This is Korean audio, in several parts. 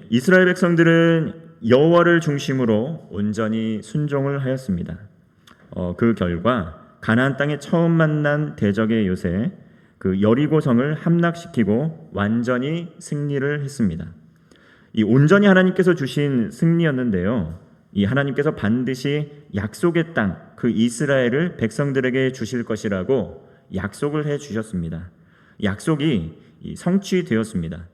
이스라엘 백성들은 여호와를 중심으로 온전히 순종을 하였습니다. 그 결과 가나안 땅에 처음 만난 대적의 요새 그 여리고성을 함락시키고 완전히 승리를 했습니다. 이 온전히 하나님께서 주신 승리였는데요. 이 하나님께서 반드시 약속의 땅, 그 이스라엘을 백성들에게 주실 것이라고 약속을 해 주셨습니다. 약속이 성취되었습니다.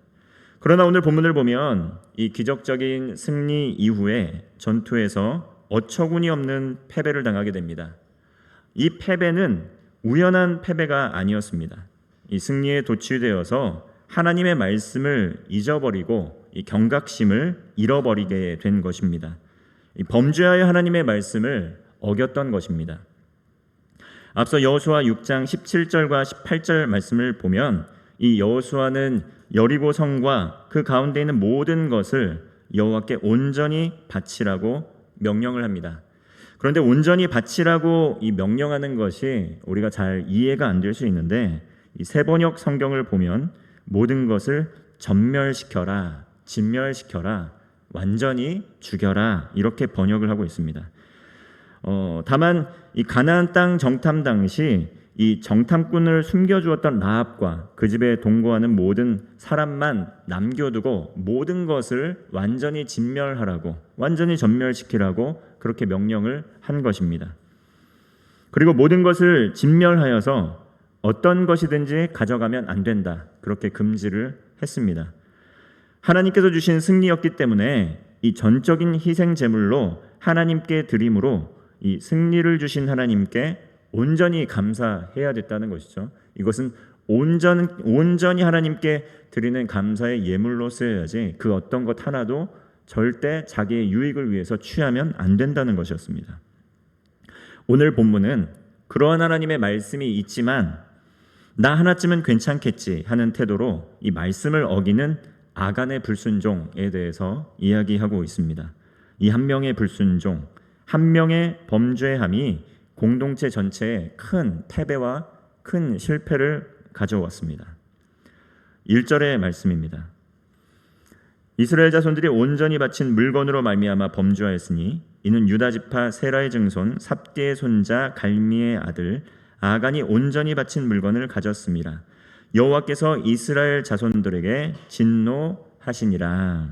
그러나 오늘 본문을 보면 이 기적적인 승리 이후에 전투에서 어처구니 없는 패배를 당하게 됩니다. 이 패배는 우연한 패배가 아니었습니다. 이 승리에 도취되어서 하나님의 말씀을 잊어버리고 이 경각심을 잃어버리게 된 것입니다. 범죄하여 하나님의 말씀을 어겼던 것입니다. 앞서 여호수아 6장 17절과 18절 말씀을 보면 이 여호수아는 여리고 성과 그 가운데 있는 모든 것을 여호와께 온전히 바치라고 명령을 합니다. 그런데 온전히 바치라고 이 명령하는 것이 우리가 잘 이해가 안 될 수 있는데 이 세번역 성경을 보면 모든 것을 전멸시켜라, 진멸시켜라, 완전히 죽여라 이렇게 번역을 하고 있습니다. 다만 이 가나안 땅 정탐 당시 이 정탐꾼을 숨겨주었던 라합과 그 집에 동거하는 모든 사람만 남겨두고 모든 것을 완전히 진멸하라고, 완전히 전멸시키라고 그렇게 명령을 한 것입니다. 그리고 모든 것을 진멸하여서 어떤 것이든지 가져가면 안 된다, 그렇게 금지를 했습니다. 하나님께서 주신 승리였기 때문에 이 전적인 희생 제물로 하나님께 드림으로 이 승리를 주신 하나님께 온전히 감사해야 됐다는 것이죠. 이것은 온전히 하나님께 드리는 감사의 예물로 쓰여야지 그 어떤 것 하나도 절대 자기의 유익을 위해서 취하면 안 된다는 것이었습니다. 오늘 본문은 그러한 하나님의 말씀이 있지만 나 하나쯤은 괜찮겠지 하는 태도로 이 말씀을 어기는 아간의 불순종에 대해서 이야기하고 있습니다. 이 한 명의 불순종, 한 명의 범죄함이 공동체 전체에 큰 패배와 큰 실패를 가져왔습니다. 1절의 말씀입니다. 이스라엘 자손들이 온전히 바친 물건으로 말미암아 범죄하였으니 이는 유다 지파 세라의 증손 삽디의 손자 갈미의 아들 아간이 온전히 바친 물건을 가졌음이라. 여호와께서 이스라엘 자손들에게 진노하시니라.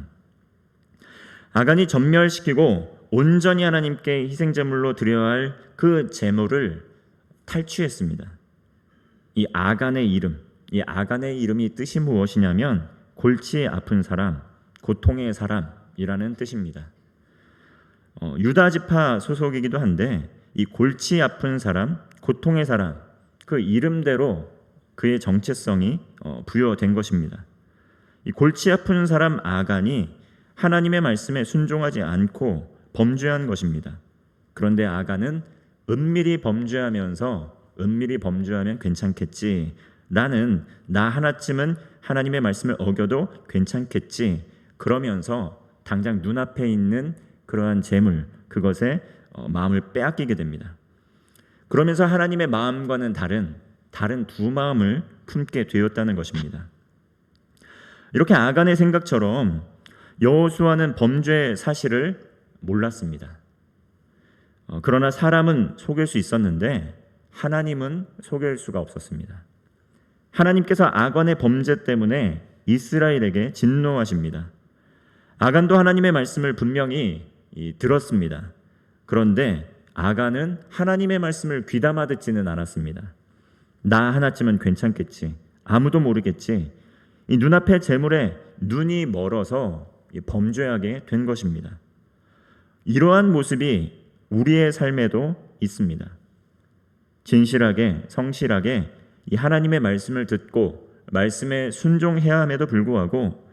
아간이 전멸시키고 온전히 하나님께 희생제물로 드려야 할 그 제물을 탈취했습니다. 이 아간의 이름이 뜻이 무엇이냐면 골치 아픈 사람, 고통의 사람이라는 뜻입니다. 유다 지파 소속이기도 한데 이 골치 아픈 사람, 고통의 사람, 그 이름대로 그의 정체성이 부여된 것입니다. 이 골치 아픈 사람 아간이 하나님의 말씀에 순종하지 않고 범죄한 것입니다. 그런데 아간은 은밀히 범죄하면 괜찮겠지. 나는 나 하나쯤은 하나님의 말씀을 어겨도 괜찮겠지. 그러면서 당장 눈앞에 있는 그러한 재물, 그것에 마음을 빼앗기게 됩니다. 그러면서 하나님의 마음과는 다른 두 마음을 품게 되었다는 것입니다. 이렇게 아간의 생각처럼 여호수아는 범죄 사실을 몰랐습니다. 그러나 사람은 속일 수 있었는데 하나님은 속일 수가 없었습니다. 하나님께서 아간의 범죄 때문에 이스라엘에게 진노하십니다. 아간도 하나님의 말씀을 분명히 들었습니다. 그런데 아간은 하나님의 말씀을 귀담아 듣지는 않았습니다. 나 하나쯤은 괜찮겠지. 아무도 모르겠지. 이 눈앞의 재물에 눈이 멀어서 범죄하게 된 것입니다. 이러한 모습이 우리의 삶에도 있습니다. 진실하게, 성실하게 이 하나님의 말씀을 듣고 말씀에 순종해야 함에도 불구하고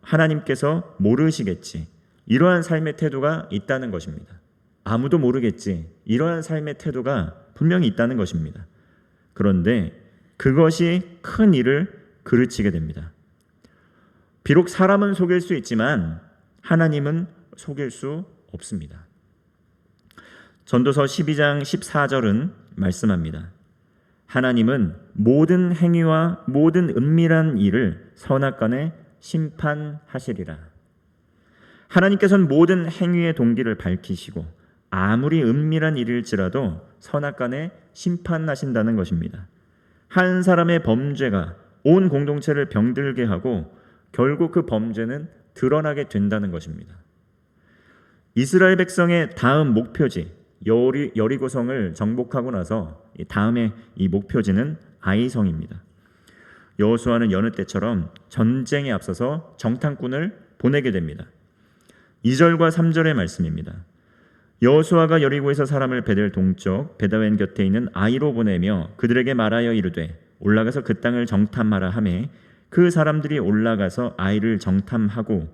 하나님께서 모르시겠지. 이러한 삶의 태도가 있다는 것입니다. 아무도 모르겠지. 이러한 삶의 태도가 분명히 있다는 것입니다. 그런데 그것이 큰 일을 그르치게 됩니다. 비록 사람은 속일 수 있지만 하나님은 속일 수 없습니다. 전도서 12장 14절은 말씀합니다. 하나님은 모든 행위와 모든 은밀한 일을 선악간에 심판하시리라. 하나님께서는 모든 행위의 동기를 밝히시고 아무리 은밀한 일일지라도 선악간에 심판하신다는 것입니다. 한 사람의 범죄가 온 공동체를 병들게 하고 결국 그 범죄는 드러나게 된다는 것입니다. 이스라엘 백성의 다음 목표지 여리고성을 정복하고 나서 다음에 이 목표지는 아이성입니다. 여호수아는 여느 때처럼 전쟁에 앞서서 정탐꾼을 보내게 됩니다. 2절과 3절의 말씀입니다. 여호수아가 여리고에서 사람을 베델 동쪽 베다웬 곁에 있는 아이로 보내며 그들에게 말하여 이르되 올라가서 그 땅을 정탐하라 하매 그 사람들이 올라가서 아이를 정탐하고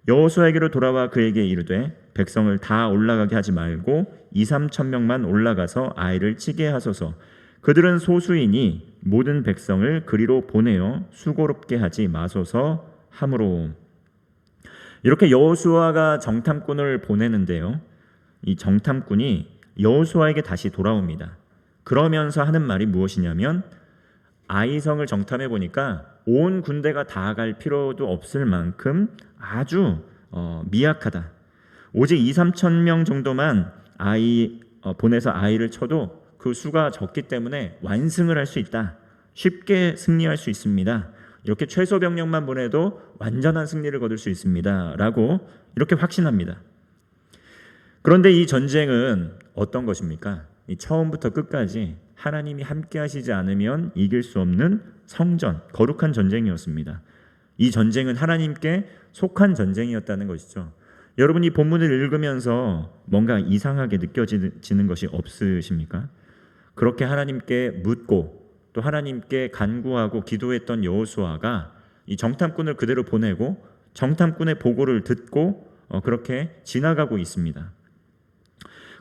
여호수아에게로 돌아와 그에게 이르되 백성을 다 올라가게 하지 말고 2-3천 명만 올라가서 아이를 치게 하소서. 그들은 소수이니 모든 백성을 그리로 보내어 수고롭게 하지 마소서 하므로. 이렇게 여호수아가 정탐꾼을 보내는데요, 이 정탐꾼이 여호수아에게 다시 돌아옵니다. 그러면서 하는 말이 무엇이냐면 아이성을 정탐해 보니까 온 군대가 다 갈 필요도 없을 만큼 아주 미약하다. 오직 2-3천 명 정도만 보내서 아이를 쳐도 그 수가 적기 때문에 완승을 할 수 있다. 쉽게 승리할 수 있습니다. 이렇게 최소 병력만 보내도 완전한 승리를 거둘 수 있습니다. 라고 이렇게 확신합니다. 그런데 이 전쟁은 어떤 것입니까? 이 처음부터 끝까지 하나님이 함께 하시지 않으면 이길 수 없는 성전, 거룩한 전쟁이었습니다. 이 전쟁은 하나님께 속한 전쟁이었다는 것이죠. 여러분, 이 본문을 읽으면서 뭔가 이상하게 느껴지는 것이 없으십니까? 그렇게 하나님께 묻고 또 하나님께 간구하고 기도했던 여호수아가 이 정탐꾼을 그대로 보내고 정탐꾼의 보고를 듣고 그렇게 지나가고 있습니다.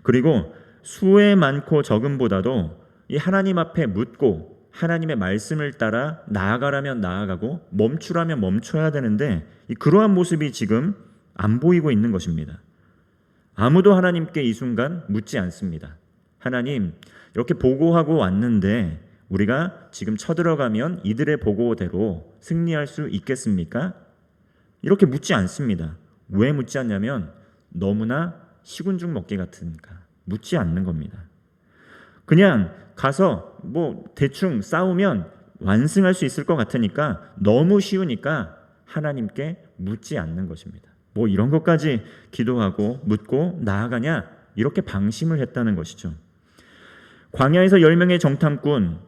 그리고 수에 많고 적음보다도 이 하나님 앞에 묻고 하나님의 말씀을 따라 나아가라면 나아가고 멈추라면 멈춰야 되는데 그러한 모습이 지금 안 보이고 있는 것입니다. 아무도 하나님께 이 순간 묻지 않습니다. 하나님, 이렇게 보고하고 왔는데 우리가 지금 쳐들어가면 이들의 보고대로 승리할 수 있겠습니까? 이렇게 묻지 않습니다. 왜 묻지 않냐면 너무나 시군죽 먹기 같으니까 묻지 않는 겁니다. 그냥 가서 대충 싸우면 완승할 수 있을 것 같으니까 너무 쉬우니까 하나님께 묻지 않는 것입니다. 이런 것까지 기도하고 묻고 나아가냐, 이렇게 방심을 했다는 것이죠. 광야에서 10명의 정탐꾼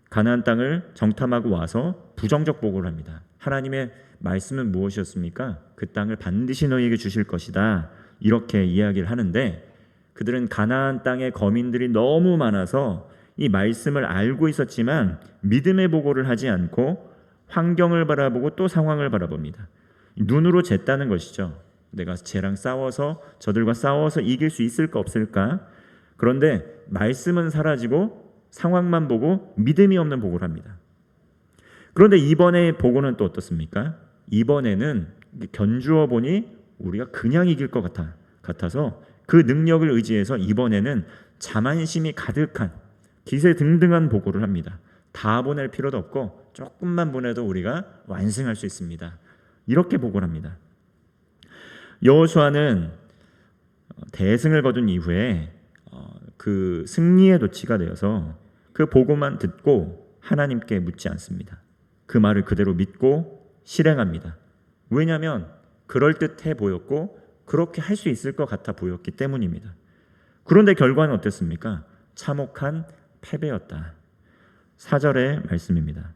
가나안 땅을 정탐하고 와서 부정적 보고를 합니다. 하나님의 말씀은 무엇이었습니까? 그 땅을 반드시 너희에게 주실 것이다. 이렇게 이야기를 하는데 그들은 가나안 땅의 거민들이 너무 많아서 이 말씀을 알고 있었지만 믿음의 보고를 하지 않고 환경을 바라보고 또 상황을 바라봅니다. 눈으로 쟀다는 것이죠. 내가 쟤랑 싸워서 저들과 싸워서 이길 수 있을까 없을까? 그런데 말씀은 사라지고 상황만 보고 믿음이 없는 보고를 합니다. 그런데 이번에 보고는 또 어떻습니까? 이번에는 견주어 보니 우리가 그냥 이길 것 같아서 그 능력을 의지해서 이번에는 자만심이 가득한 기세등등한 보고를 합니다. 다 보낼 필요도 없고 조금만 보내도 우리가 완승할 수 있습니다. 이렇게 보고를 합니다. 여호수아는 대승을 거둔 이후에 그 승리의 도치가 되어서 그 보고만 듣고 하나님께 묻지 않습니다. 그 말을 그대로 믿고 실행합니다. 왜냐하면 그럴듯해 보였고 그렇게 할 수 있을 것 같아 보였기 때문입니다. 그런데 결과는 어땠습니까? 참혹한 패배였다. 4절의 말씀입니다.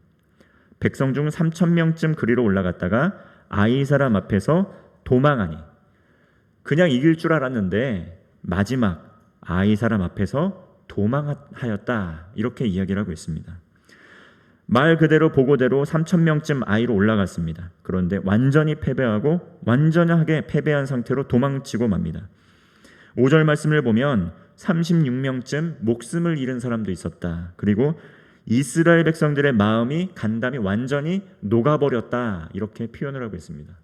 백성 중 3,000명쯤 그리로 올라갔다가 아이 사람 앞에서 도망하니, 그냥 이길 줄 알았는데 마지막 아이 사람 앞에서 도망하였다. 이렇게 이야기를 하고 있습니다. 말 그대로 보고대로 3,000명쯤 아이로 올라갔습니다. 그런데 완전히 패배하고 완전하게 패배한 상태로 도망치고 맙니다. 5절 말씀을 보면 36명쯤 목숨을 잃은 사람도 있었다. 그리고 이스라엘 백성들의 마음이 간담이 완전히 녹아버렸다. 이렇게 표현을 하고 있습니다.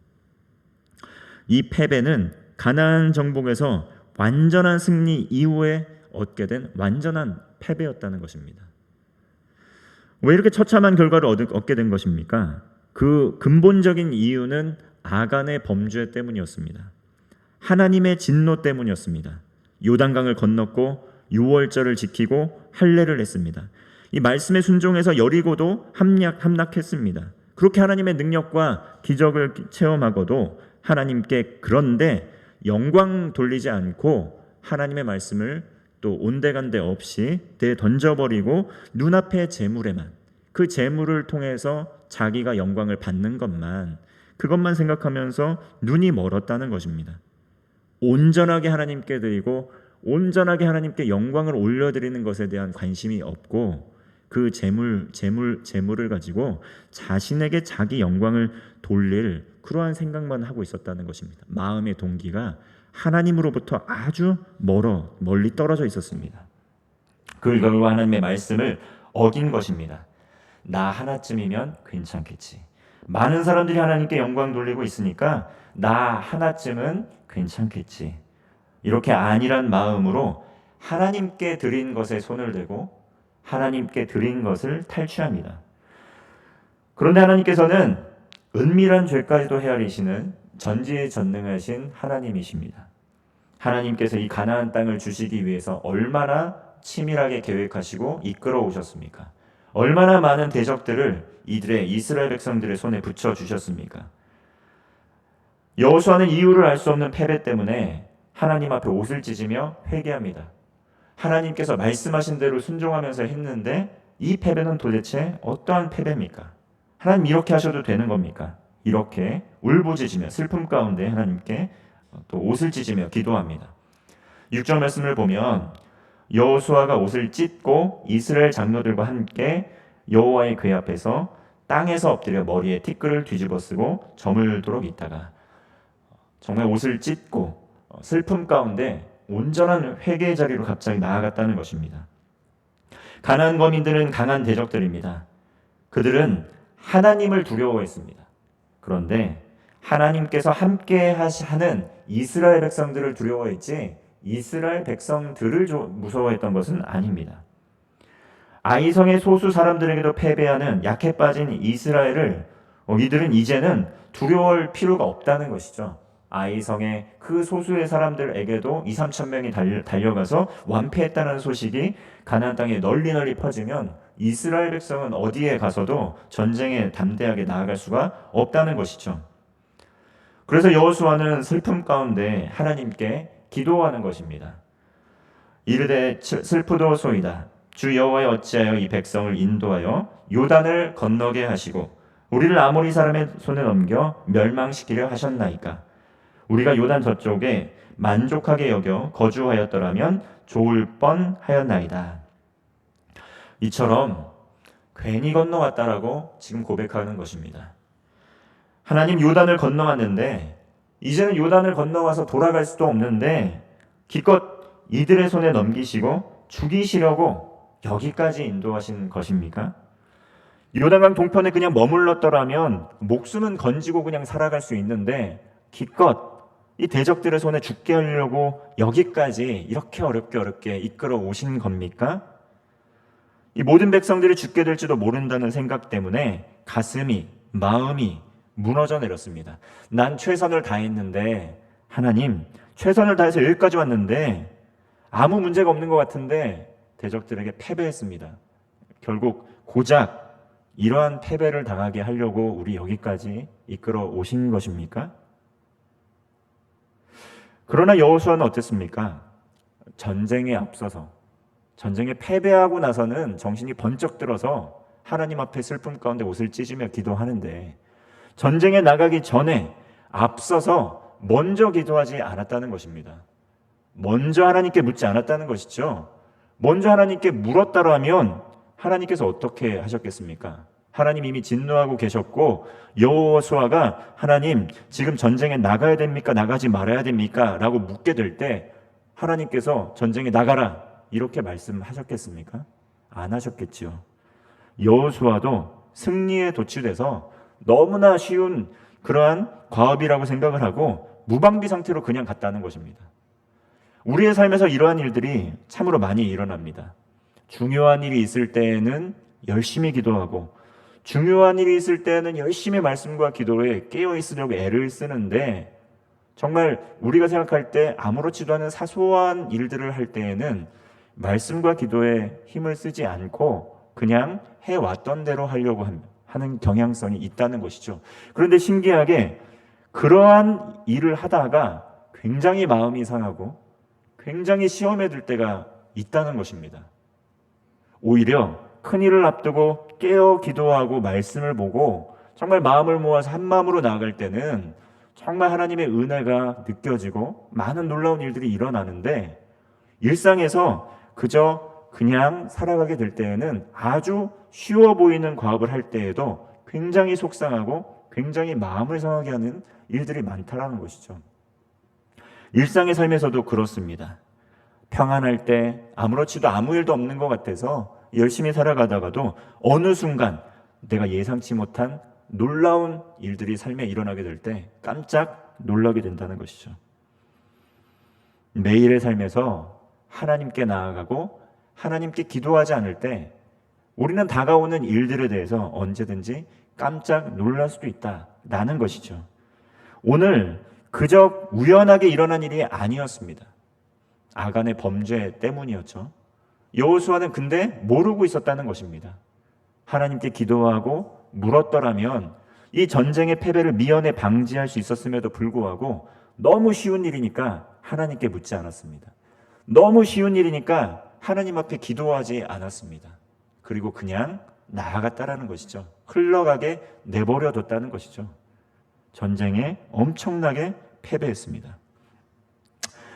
이 패배는 가나안 정복에서 완전한 승리 이후에 얻게 된 완전한 패배였다는 것입니다. 왜 이렇게 처참한 결과를 얻게 된 것입니까? 그 근본적인 이유는 아간의 범죄 때문이었습니다. 하나님의 진노 때문이었습니다. 요단강을 건넜고 유월절을 지키고 할례를 했습니다. 이 말씀에 순종해서 여리고도 함락했습니다. 그렇게 하나님의 능력과 기적을 체험하고도 하나님께 그런데 영광 돌리지 않고 하나님의 말씀을 또 온데간데 없이 던져버리고 눈앞의 재물에만, 그 재물을 통해서 자기가 영광을 받는 것만, 그것만 생각하면서 눈이 멀었다는 것입니다. 온전하게 하나님께 드리고 온전하게 하나님께 영광을 올려드리는 것에 대한 관심이 없고 그 재물을 가지고 자신에게 자기 영광을 돌릴 그러한 생각만 하고 있었다는 것입니다. 마음의 동기가 하나님으로부터 아주 멀리 떨어져 있었습니다. 그 결과 하나님의 말씀을 어긴 것입니다. 나 하나쯤이면 괜찮겠지. 많은 사람들이 하나님께 영광 돌리고 있으니까 나 하나쯤은 괜찮겠지. 이렇게 안일한 마음으로 하나님께 드린 것에 손을 대고 하나님께 드린 것을 탈취합니다. 그런데 하나님께서는 은밀한 죄까지도 헤아리시는 전지전능하신 하나님이십니다. 하나님께서 이 가나안 땅을 주시기 위해서 얼마나 치밀하게 계획하시고 이끌어 오셨습니까? 얼마나 많은 대적들을 이스라엘 백성들의 손에 붙여주셨습니까? 여호수아는 이유를 알 수 없는 패배 때문에 하나님 앞에 옷을 찢으며 회개합니다. 하나님께서 말씀하신 대로 순종하면서 했는데 이 패배는 도대체 어떠한 패배입니까? 하나님 이렇게 하셔도 되는 겁니까? 이렇게 울부짖으며 슬픔 가운데 하나님께 또 옷을 찢으며 기도합니다. 6절 말씀을 보면 여호수아가 옷을 찢고 이스라엘 장로들과 함께 여호와의 궤 앞에서 땅에서 엎드려 머리에 티끌을 뒤집어 쓰고 저물도록 있다가 정말 옷을 찢고 슬픔 가운데 온전한 회개의 자리로 갑자기 나아갔다는 것입니다. 가나안 거민들은 강한 대적들입니다. 그들은 하나님을 두려워했습니다. 그런데 하나님께서 함께 하는 이스라엘 백성들을 두려워했지 이스라엘 백성들을 무서워했던 것은 아닙니다. 아이성의 소수 사람들에게도 패배하는 약해 빠진 이스라엘을 이들은 이제는 두려워할 필요가 없다는 것이죠. 아이성의 그 소수의 사람들에게도 2-3천 명이 달려가서 완패했다는 소식이 가나안 땅에 널리 퍼지면 이스라엘 백성은 어디에 가서도 전쟁에 담대하게 나아갈 수가 없다는 것이죠. 그래서 여호수아는 슬픔 가운데 하나님께 기도하는 것입니다. 이르되 슬프도소이다. 주 여호와여 어찌하여 이 백성을 인도하여 요단을 건너게 하시고 우리를 아모리 사람의 손에 넘겨 멸망시키려 하셨나이까. 우리가 요단 저쪽에 만족하게 여겨 거주하였더라면 좋을 뻔하였나이다. 이처럼 괜히 건너왔다라고 지금 고백하는 것입니다. 하나님 요단을 건너왔는데 이제는 요단을 건너와서 돌아갈 수도 없는데 기껏 이들의 손에 넘기시고 죽이시려고 여기까지 인도하신 것입니까? 요단강 동편에 그냥 머물렀더라면 목숨은 건지고 그냥 살아갈 수 있는데 기껏 이 대적들의 손에 죽게 하려고 여기까지 이렇게 어렵게 이끌어 오신 겁니까? 이 모든 백성들이 죽게 될지도 모른다는 생각 때문에 마음이 무너져 내렸습니다. 난 최선을 다했는데 하나님 최선을 다해서 여기까지 왔는데 아무 문제가 없는 것 같은데 대적들에게 패배했습니다. 결국 고작 이러한 패배를 당하게 하려고 우리 여기까지 이끌어 오신 것입니까? 그러나 여호수아는 어땠습니까? 전쟁에 앞서서 전쟁에 패배하고 나서는 정신이 번쩍 들어서 하나님 앞에 슬픔 가운데 옷을 찢으며 기도하는데 전쟁에 나가기 전에 앞서서 먼저 기도하지 않았다는 것입니다. 먼저 하나님께 묻지 않았다는 것이죠. 먼저 하나님께 물었다라면 하나님께서 어떻게 하셨겠습니까? 하나님 이미 진노하고 계셨고 여호수아가 하나님 지금 전쟁에 나가야 됩니까? 나가지 말아야 됩니까? 라고 묻게 될 때 하나님께서 전쟁에 나가라 이렇게 말씀하셨겠습니까? 안 하셨겠지요. 여호수아도 승리에 도취돼서 너무나 쉬운 그러한 과업이라고 생각을 하고 무방비 상태로 그냥 갔다는 것입니다. 우리의 삶에서 이러한 일들이 참으로 많이 일어납니다. 중요한 일이 있을 때에는 열심히 기도하고 중요한 일이 있을 때는 열심히 말씀과 기도에 깨어 있으려고 애를 쓰는데 정말 우리가 생각할 때 아무렇지도 않은 사소한 일들을 할 때에는 말씀과 기도에 힘을 쓰지 않고 그냥 해왔던 대로 하려고 하는 경향성이 있다는 것이죠. 그런데 신기하게 그러한 일을 하다가 굉장히 마음이 상하고 굉장히 시험에 들 때가 있다는 것입니다. 오히려 큰일을 앞두고 깨어 기도하고 말씀을 보고 정말 마음을 모아서 한 마음으로 나아갈 때는 정말 하나님의 은혜가 느껴지고 많은 놀라운 일들이 일어나는데, 일상에서 그냥 살아가게 될 때에는 아주 쉬워 보이는 과업을 할 때에도 굉장히 속상하고 굉장히 마음을 상하게 하는 일들이 많다라는 것이죠. 일상의 삶에서도 그렇습니다. 평안할 때 아무렇지도 아무 일도 없는 것 같아서 열심히 살아가다가도 어느 순간 내가 예상치 못한 놀라운 일들이 삶에 일어나게 될 때 깜짝 놀라게 된다는 것이죠. 매일의 삶에서 하나님께 나아가고 하나님께 기도하지 않을 때 우리는 다가오는 일들에 대해서 언제든지 깜짝 놀랄 수도 있다라는 것이죠. 오늘 그저 우연하게 일어난 일이 아니었습니다. 아간의 범죄 때문이었죠. 여호수아는 근데 모르고 있었다는 것입니다. 하나님께 기도하고 물었더라면 이 전쟁의 패배를 미연에 방지할 수 있었음에도 불구하고 너무 쉬운 일이니까 하나님께 묻지 않았습니다. 너무 쉬운 일이니까 하나님 앞에 기도하지 않았습니다. 그리고 그냥 나아갔다라는 것이죠. 흘러가게 내버려뒀다는 것이죠. 전쟁에 엄청나게 패배했습니다.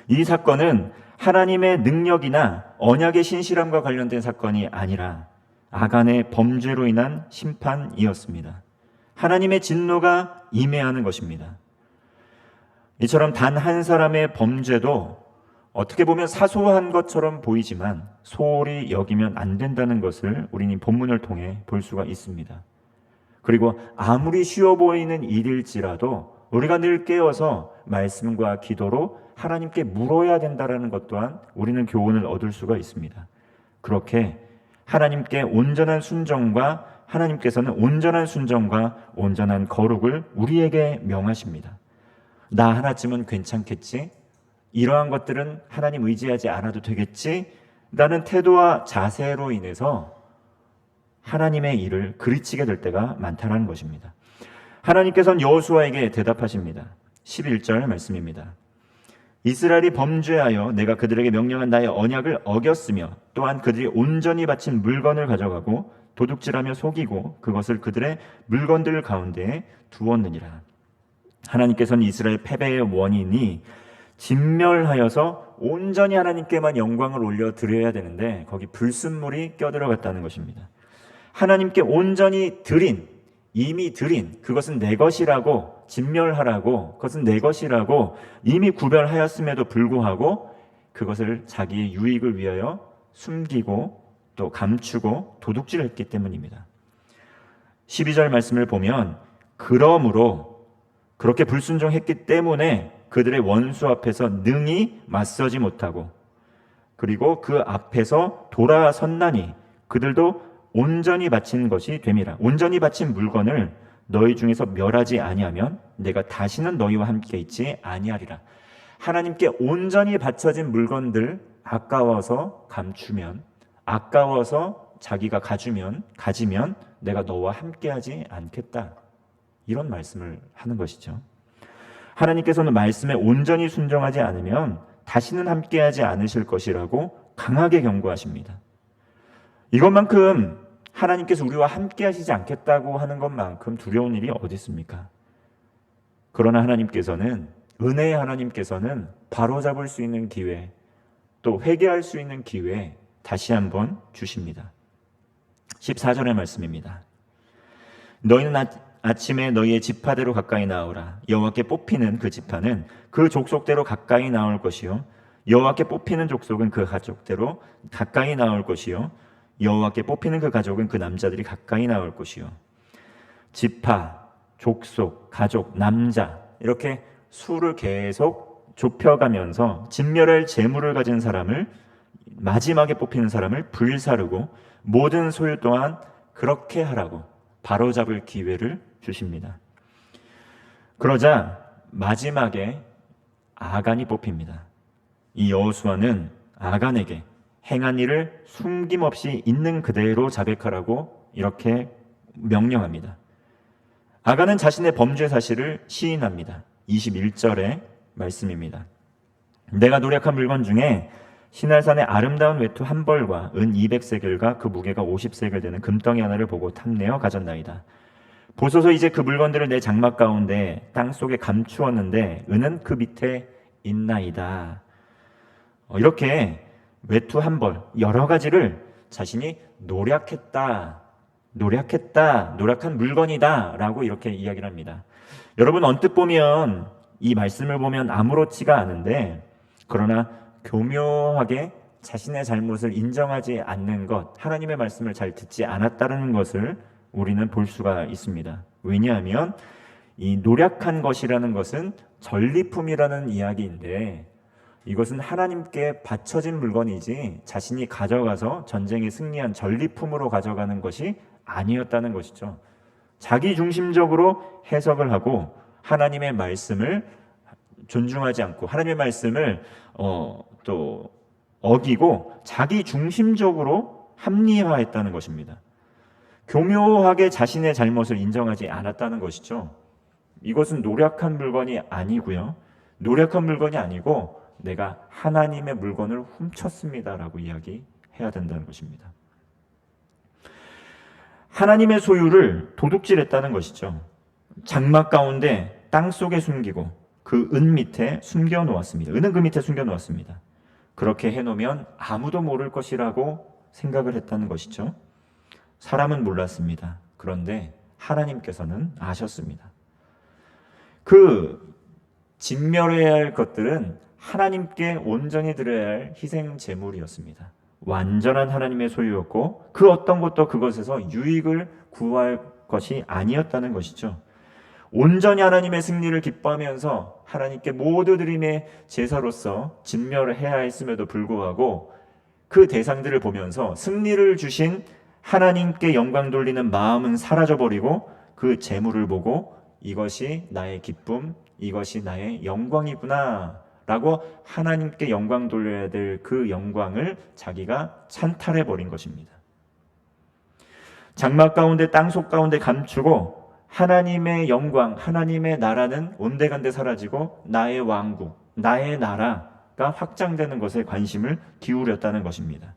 이 사건은 하나님의 능력이나 언약의 신실함과 관련된 사건이 아니라 아간의 범죄로 인한 심판이었습니다. 하나님의 진노가 임해하는 것입니다. 이처럼 단 한 사람의 범죄도 어떻게 보면 사소한 것처럼 보이지만 소홀히 여기면 안 된다는 것을 우리는 본문을 통해 볼 수가 있습니다. 그리고 아무리 쉬워 보이는 일일지라도 우리가 늘 깨어서 말씀과 기도로 하나님께 물어야 된다는 것 또한 우리는 교훈을 얻을 수가 있습니다. 그렇게 하나님께 온전한 순종과 하나님께서는 온전한 순종과 온전한 거룩을 우리에게 명하십니다. 나 하나쯤은 괜찮겠지? 이러한 것들은 하나님 의지하지 않아도 되겠지? 라는 태도와 자세로 인해서 하나님의 일을 그르치게 될 때가 많다는 것입니다. 하나님께서는 여호수아에게 대답하십니다. 11절 말씀입니다. 이스라엘이 범죄하여 내가 그들에게 명령한 나의 언약을 어겼으며 또한 그들이 온전히 바친 물건을 가져가고 도둑질하며 속이고 그것을 그들의 물건들 가운데에 두었느니라. 하나님께서는 이스라엘 패배의 원인이 진멸하여서 온전히 하나님께만 영광을 올려 드려야 되는데 거기 불순물이 껴들어갔다는 것입니다. 하나님께 온전히 이미 드린 그것은 내 것이라고 진멸하라고 그것은 내 것이라고 이미 구별하였음에도 불구하고 그것을 자기의 유익을 위하여 숨기고 또 감추고 도둑질을 했기 때문입니다. 12절 말씀을 보면 그러므로 그렇게 불순종했기 때문에 그들의 원수 앞에서 능히 맞서지 못하고 그리고 그 앞에서 돌아섰나니 그들도 온전히 바친 것이 됨이라. 온전히 바친 물건을 너희 중에서 멸하지 아니하면 내가 다시는 너희와 함께 있지 아니하리라. 하나님께 온전히 바쳐진 물건들 아까워서 감추면, 아까워서 자기가 가지면 내가 너와 함께하지 않겠다. 이런 말씀을 하는 것이죠. 하나님께서는 말씀에 온전히 순종하지 않으면 다시는 함께하지 않으실 것이라고 강하게 경고하십니다. 이것만큼 하나님께서 우리와 함께 하시지 않겠다고 하는 것만큼 두려운 일이 어디 있습니까? 그러나 하나님께서는, 은혜의 하나님께서는 바로잡을 수 있는 기회, 또 회개할 수 있는 기회 다시 한번 주십니다. 14절의 말씀입니다. 너희는 아침에 너희의 지파대로 가까이 나오라. 여호와께 뽑히는 그 지파는 그 족속대로 가까이 나올 것이요 여호와께 뽑히는 족속은 그 가족대로 가까이 나올 것이요 여호와께 뽑히는 그 가족은 그 남자들이 가까이 나올 것이요. 지파, 족속, 가족, 남자 이렇게 수를 계속 좁혀가면서 진멸할 재물을 가진 사람을 마지막에 뽑히는 사람을 불사르고 모든 소유 또한 그렇게 하라고 바로잡을 기회를 주십니다. 그러자 마지막에 아간이 뽑힙니다. 이 여호수아는 아간에게 행한 일을 숨김없이 있는 그대로 자백하라고 이렇게 명령합니다. 아간은 자신의 범죄 사실을 시인합니다. 21절의 말씀입니다. 내가 노력한 물건 중에 시날산의 아름다운 외투 한 벌과 은 200세겔과 그 무게가 50세겔 되는 금덩이 하나를 보고 탐내어 가졌나이다. 보소서 이제 그 물건들을 내 장막 가운데 땅속에 감추었는데 은은 그 밑에 있나이다. 이렇게 외투 한 벌, 여러 가지를 자신이 노력한 물건이다 라고 이렇게 이야기를 합니다. 여러분, 언뜻 보면 이 말씀을 보면 아무렇지가 않은데, 그러나 교묘하게 자신의 잘못을 인정하지 않는 것, 하나님의 말씀을 잘 듣지 않았다는 것을 우리는 볼 수가 있습니다. 왜냐하면 이 노력한 것이라는 것은 전리품이라는 이야기인데, 이것은 하나님께 바쳐진 물건이지 자신이 가져가서 전쟁에 승리한 전리품으로 가져가는 것이 아니었다는 것이죠. 자기 중심적으로 해석을 하고 하나님의 말씀을 존중하지 않고 하나님의 말씀을 또 어기고 자기 중심적으로 합리화했다는 것입니다. 교묘하게 자신의 잘못을 인정하지 않았다는 것이죠. 이것은 노력한 물건이 아니고요. 노력한 물건이 아니고 내가 하나님의 물건을 훔쳤습니다라고 이야기해야 된다는 것입니다. 하나님의 소유를 도둑질했다는 것이죠. 장막 가운데 땅 속에 숨기고 그 은 밑에 숨겨 놓았습니다. 은은 그 밑에 숨겨 놓았습니다. 그렇게 해놓으면 아무도 모를 것이라고 생각을 했다는 것이죠. 사람은 몰랐습니다. 그런데 하나님께서는 아셨습니다. 그 진멸해야 할 것들은 하나님께 온전히 드려야 할 희생 제물이었습니다. 완전한 하나님의 소유였고 그 어떤 것도 그것에서 유익을 구할 것이 아니었다는 것이죠. 온전히 하나님의 승리를 기뻐하면서 하나님께 모두 드림의 제사로서 진멸해야 했음에도 불구하고 그 대상들을 보면서 승리를 주신 하나님께 영광 돌리는 마음은 사라져버리고 그 제물을 보고 이것이 나의 기쁨, 이것이 나의 영광이구나 라고 하나님께 영광 돌려야 될 그 영광을 자기가 찬탈해버린 것입니다. 장막 가운데 땅속 가운데 감추고 하나님의 영광, 하나님의 나라는 온데간데 사라지고 나의 왕국, 나의 나라가 확장되는 것에 관심을 기울였다는 것입니다.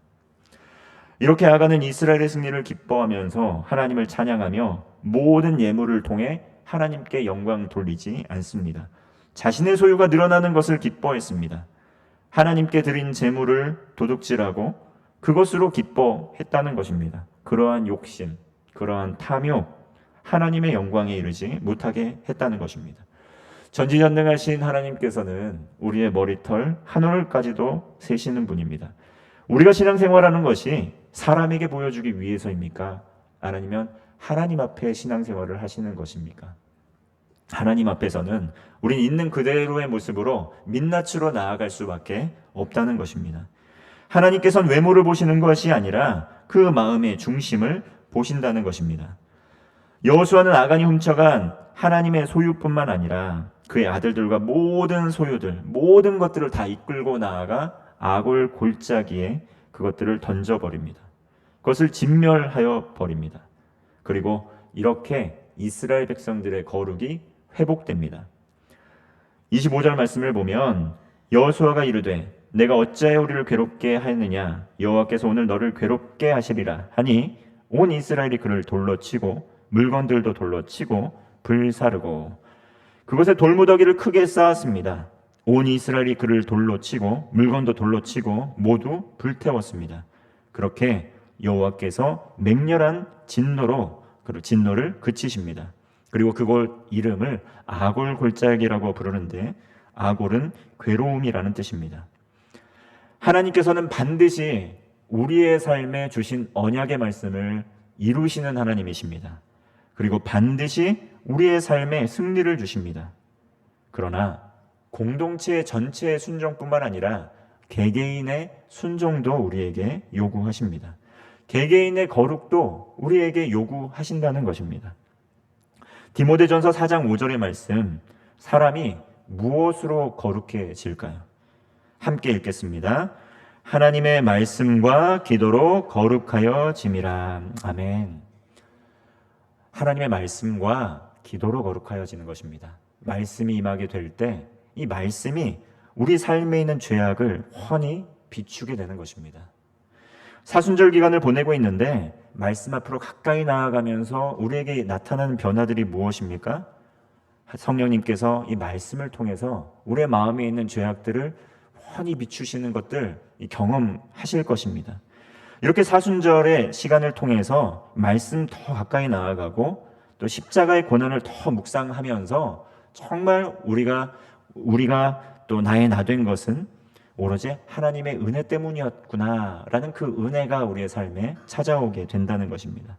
이렇게 아간은 이스라엘의 승리를 기뻐하면서 하나님을 찬양하며 모든 예물을 통해 하나님께 영광 돌리지 않습니다. 자신의 소유가 늘어나는 것을 기뻐했습니다. 하나님께 드린 제물을 도둑질하고 그것으로 기뻐했다는 것입니다. 그러한 욕심, 그러한 탐욕, 하나님의 영광에 이르지 못하게 했다는 것입니다. 전지전능하신 하나님께서는 우리의 머리털 한 올까지도 세시는 분입니다. 우리가 신앙생활하는 것이 사람에게 보여주기 위해서입니까? 아니면 하나님 앞에 신앙생활을 하시는 것입니까? 하나님 앞에서는 우린 있는 그대로의 모습으로 민낯으로 나아갈 수밖에 없다는 것입니다. 하나님께서는 외모를 보시는 것이 아니라 그 마음의 중심을 보신다는 것입니다. 여호수아는 아간이 훔쳐간 하나님의 소유뿐만 아니라 그의 아들들과 모든 소유들, 모든 것들을 다 이끌고 나아가 아골 골짜기에 그것들을 던져버립니다. 그것을 진멸하여 버립니다. 그리고 이렇게 이스라엘 백성들의 거룩이 회복됩니다. 25절 말씀을 보면 여호수아가 이르되 내가 어찌하여 우리를 괴롭게 하였느냐 여호와께서 오늘 너를 괴롭게 하시리라 하니 온 이스라엘이 그를 돌로 치고 물건들도 돌로 치고 불사르고 그것에 돌무더기를 크게 쌓았습니다. 온 이스라엘이 그를 돌로 치고 물건도 돌로 치고 모두 불태웠습니다. 그렇게 여호와께서 맹렬한 진노를 그치십니다. 그리고 그곳 이름을 아골 골짜기라고 부르는데 아골은 괴로움이라는 뜻입니다. 하나님께서는 반드시 우리의 삶에 주신 언약의 말씀을 이루시는 하나님이십니다. 그리고 반드시 우리의 삶에 승리를 주십니다. 그러나 공동체 전체의 순종뿐만 아니라 개개인의 순종도 우리에게 요구하십니다. 개개인의 거룩도 우리에게 요구하신다는 것입니다. 디모데전서 4장 5절의 말씀, 사람이 무엇으로 거룩해질까요? 함께 읽겠습니다. 하나님의 말씀과 기도로 거룩하여 짐이라. 아멘. 하나님의 말씀과 기도로 거룩하여지는 것입니다. 말씀이 임하게 될 때 이 말씀이 우리 삶에 있는 죄악을 훤히 비추게 되는 것입니다. 사순절 기간을 보내고 있는데 말씀 앞으로 가까이 나아가면서 우리에게 나타나는 변화들이 무엇입니까? 성령님께서 이 말씀을 통해서 우리의 마음에 있는 죄악들을 훤히 비추시는 것들 경험하실 것입니다. 이렇게 사순절의 시간을 통해서 말씀 더 가까이 나아가고 또 십자가의 고난을 더 묵상하면서 정말 우리가 또 나의 나 된 것은 오로지 하나님의 은혜 때문이었구나라는 그 은혜가 우리의 삶에 찾아오게 된다는 것입니다.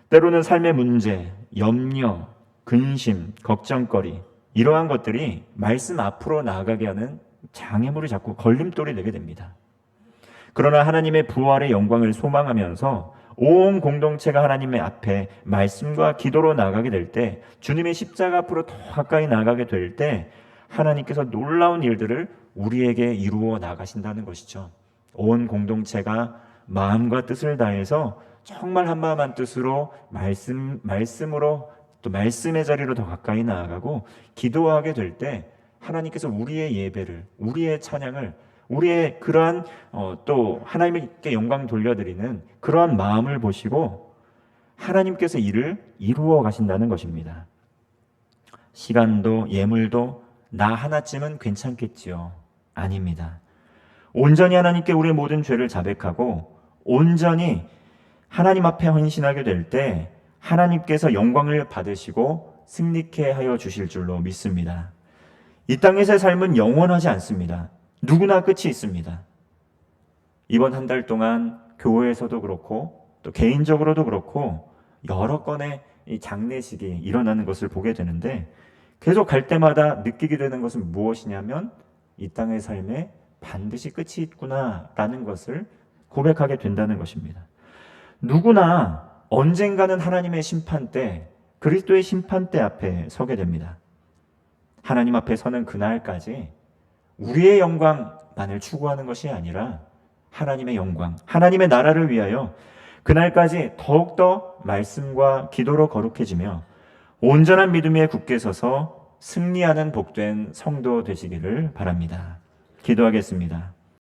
때로는 삶의 문제, 염려, 근심, 걱정거리 이러한 것들이 말씀 앞으로 나아가게 하는 장애물이 자꾸 걸림돌이 되게 됩니다. 그러나 하나님의 부활의 영광을 소망하면서 온 공동체가 하나님의 앞에 말씀과 기도로 나아가게 될 때, 주님의 십자가 앞으로 더 가까이 나아가게 될 때 하나님께서 놀라운 일들을 우리에게 이루어 나가신다는 것이죠. 온 공동체가 마음과 뜻을 다해서 정말 한마음 한뜻으로 말씀으로 또 말씀의 자리로 더 가까이 나아가고 기도하게 될 때 하나님께서 우리의 예배를, 우리의 찬양을, 우리의 그러한 또 하나님께 영광 돌려드리는 그러한 마음을 보시고 하나님께서 일을 이루어 가신다는 것입니다. 시간도 예물도 나 하나쯤은 괜찮겠지요. 아닙니다. 온전히 하나님께 우리의 모든 죄를 자백하고 온전히 하나님 앞에 헌신하게 될 때 하나님께서 영광을 받으시고 승리케 하여 주실 줄로 믿습니다. 이 땅에서의 삶은 영원하지 않습니다. 누구나 끝이 있습니다. 이번 한 달 동안 교회에서도 그렇고 또 개인적으로도 그렇고 여러 건의 이 장례식이 일어나는 것을 보게 되는데 계속 갈 때마다 느끼게 되는 것은 무엇이냐면 이 땅의 삶에 반드시 끝이 있구나라는 것을 고백하게 된다는 것입니다. 누구나 언젠가는 하나님의 심판대, 그리스도의 심판대 앞에 서게 됩니다. 하나님 앞에 서는 그날까지 우리의 영광만을 추구하는 것이 아니라 하나님의 영광, 하나님의 나라를 위하여 그날까지 더욱더 말씀과 기도로 거룩해지며 온전한 믿음에 굳게 서서 승리하는 복된 성도 되시기를 바랍니다. 기도하겠습니다.